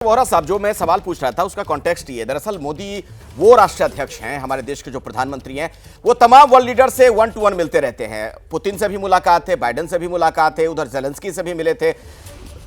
वोरा साहब, जो मैं सवाल पूछ रहा था उसका कॉन्टेक्स्ट ये है। दरअसल मोदी वो राष्ट्राध्यक्ष हैं, हमारे देश के जो प्रधानमंत्री हैं, वो तमाम वर्ल्ड लीडर से 1 to 1 मिलते रहते हैं। पुतिन से भी मुलाकात है, बाइडेन से भी मुलाकात है, उधर जेलेंस्की से भी मिले थे।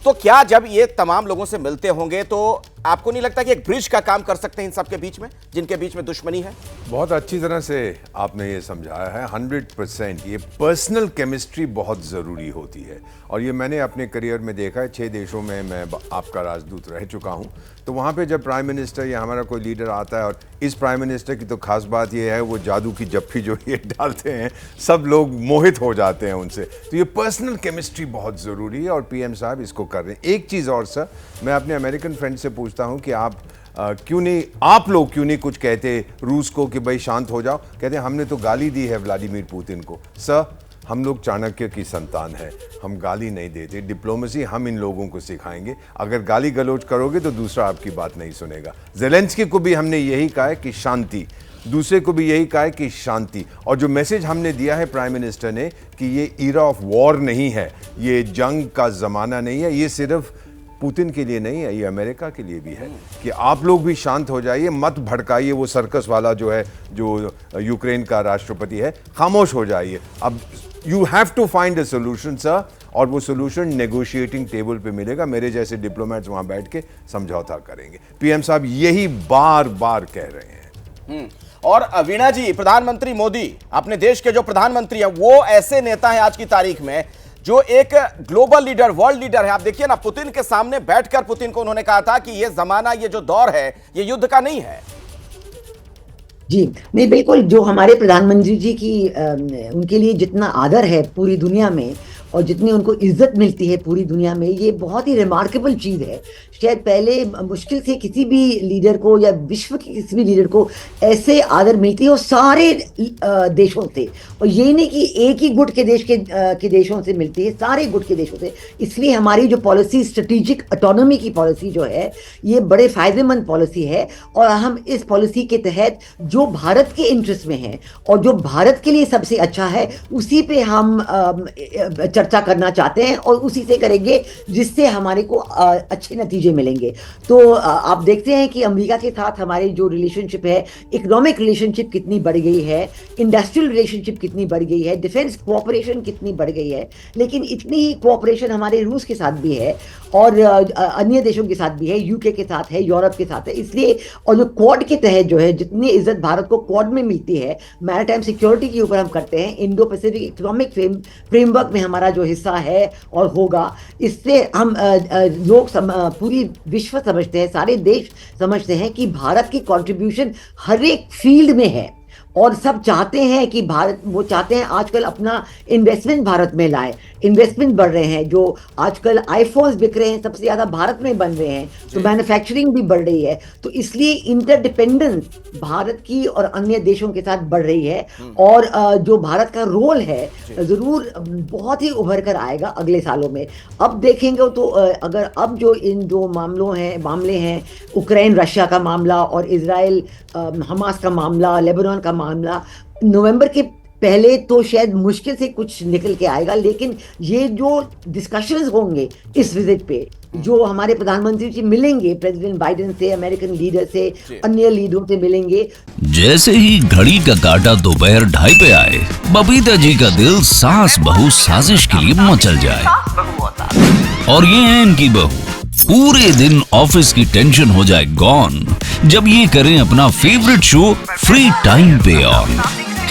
तो क्या जब ये तमाम लोगों से मिलते होंगे तो आपको नहीं लगता कि एक ब्रिज का काम कर सकते हैं इन सबके बीच में, जिनके बीच में दुश्मनी है? बहुत अच्छी तरह से आपने ये समझाया है। 100% ये पर्सनल केमिस्ट्री बहुत ज़रूरी होती है, और ये मैंने अपने करियर में देखा है। 6 देशों में मैं आपका राजदूत रह चुका हूँ। तो वहाँ पे जब प्राइम मिनिस्टर या हमारा कोई लीडर आता है, और इस प्राइम मिनिस्टर की तो खास बात ये है, वो जादू की जप्फी जो ये डालते हैं, सब लोग मोहित हो जाते हैं उनसे। तो ये पर्सनल केमिस्ट्री बहुत ज़रूरी है, और पीएम साहब इसको कर रहे हैं। एक चीज़ और सर, मैं अपने अमेरिकन फ्रेंड से पूछता हूँ कि आप लोग क्यों नहीं कुछ कहते रूस को कि भाई शांत हो जाओ? कहते हैं हमने तो गाली दी है व्लादिमीर पुतिन को। सर, हम लोग चाणक्य की संतान है, हम गाली नहीं देते। डिप्लोमेसी हम इन लोगों को सिखाएंगे। अगर गाली गलौज करोगे तो दूसरा आपकी बात नहीं सुनेगा। जेलेंस्की को भी हमने यही कहा है कि शांति, दूसरे को भी यही कहा है कि शांति। और जो मैसेज हमने दिया है प्राइम मिनिस्टर ने कि ये ईरा ऑफ वॉर नहीं है, ये जंग का ज़माना नहीं है, ये सिर्फ पुतिन के लिए नहीं है, ये अमेरिका के लिए भी है कि आप लोग भी शांत हो जाइए, मत भड़काइए। वो सर्कस वाला जो है, जो यूक्रेन का राष्ट्रपति है, खामोश हो जाइए। अब you have to find a solution sir, और वो सोल्यूशन नेगोशिएटिंग टेबल पे मिलेगा। मेरे जैसे डिप्लोमेट्स वहां बैठ के समझौता करेंगे। पीएम साहब यही बार बार कह रहे हैं। और वीणा जी, प्रधानमंत्री मोदी अपने देश के जो प्रधानमंत्री हैं, वो ऐसे नेता हैं आज की तारीख में जो एक ग्लोबल लीडर, वर्ल्ड लीडर है। आप देखिए ना, पुतिन के सामने बैठकर पुतिन को उन्होंने कहा था कि ये जमाना, ये जो दौर है, ये युद्ध का नहीं है। जी नहीं, बिल्कुल। जो हमारे प्रधानमंत्री जी की उनके लिए जितना आदर है पूरी दुनिया में, और जितनी उनको इज्जत मिलती है पूरी दुनिया में, ये बहुत ही रिमार्केबल चीज़ है। शायद पहले मुश्किल से किसी भी लीडर को या विश्व के किसी भी लीडर को ऐसे आदर मिलती है, और सारे देशों से, और यही नहीं कि एक ही गुट के देश के देशों से मिलती है, सारे गुट के देशों से। इसलिए हमारी जो पॉलिसी, स्ट्रेटेजिक ऑटोनॉमी की पॉलिसी जो है, ये बड़े फायदेमंद पॉलिसी है। और हम इस पॉलिसी के तहत जो भारत के इंटरेस्ट में है और जो भारत के लिए सबसे अच्छा है, उसी पे हम चर्चा करना चाहते हैं, और उसी से करेंगे जिससे हमारे को अच्छे नतीजे मिलेंगे। तो आप देखते हैं कि अमेरिका के साथ हमारी जो रिलेशनशिप है, इकोनॉमिक रिलेशनशिप कितनी बढ़ गई है, इंडस्ट्रियल रिलेशनशिप कितनी बढ़ गई है, डिफेंस कोऑपरेशन कितनी बढ़ गई है। लेकिन इतनी ही कोऑपरेशन हमारे रूस के साथ भी है, और अन्य देशों के साथ भी है, यूके के साथ है, यूरोप के साथ है। इसलिए, और जो क्वाड के तहत जो है, जितनी इज्जत भारत को क्वाड में मिलती है, मैरीटाइम सिक्योरिटी के ऊपर हम करते हैं, इंडो पैसिफिक इकोनॉमिक फ्रेमवर्क में हमारा जो हिस्सा है और होगा, इससे हम लोग पूरी विश्व समझते हैं, सारे देश समझते हैं कि भारत की कंट्रीब्यूशन हर एक फील्ड में है। और सब चाहते हैं कि वो चाहते हैं आजकल अपना इन्वेस्टमेंट भारत में लाए। इन्वेस्टमेंट बढ़ रहे हैं, जो आजकल आईफोन्स बिक रहे हैं सबसे ज़्यादा भारत में बन रहे हैं, तो मैन्युफैक्चरिंग भी बढ़ रही है। तो इसलिए इंटरडिपेंडेंस भारत की और अन्य देशों के साथ बढ़ रही है, और जो भारत का रोल है ज़रूर बहुत ही उभर कर आएगा अगले सालों में। अब देखेंगे तो अगर अब जो इन जो मामले हैं, उक्रेन रशिया का मामला और इजराइल हमास का मामला, लेबनान का मामला, नवंबर के पहले तो शायद मुश्किल से कुछ निकल के आएगा। लेकिन ये जो डिस्कशंस होंगे इस विजिट पे, जो हमारे प्रधानमंत्री जी मिलेंगे प्रेसिडेंट बाइडेन से, अमेरिकन लीडर से, अन्य लीडरों से मिलेंगे। जैसे ही घड़ी का काटा दोपहर 2:30 पे आए, बबीता जी का दिल सास बहू साजिश के लिए मचल जाए। और ये है इनकी बहू, पूरे दिन ऑफिस की टेंशन हो जाए गॉन जब ये करें अपना फेवरेट शो फ्री टाइम पे ऑन।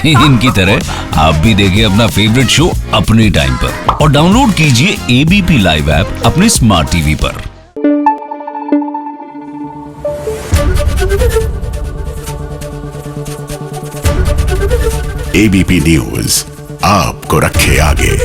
इनकी तरह आप भी देखिए अपना फेवरेट शो अपने टाइम पर, और डाउनलोड कीजिए एबीपी लाइव ऐप अपने स्मार्ट टीवी पर। एबीपी न्यूज आपको रखे आगे।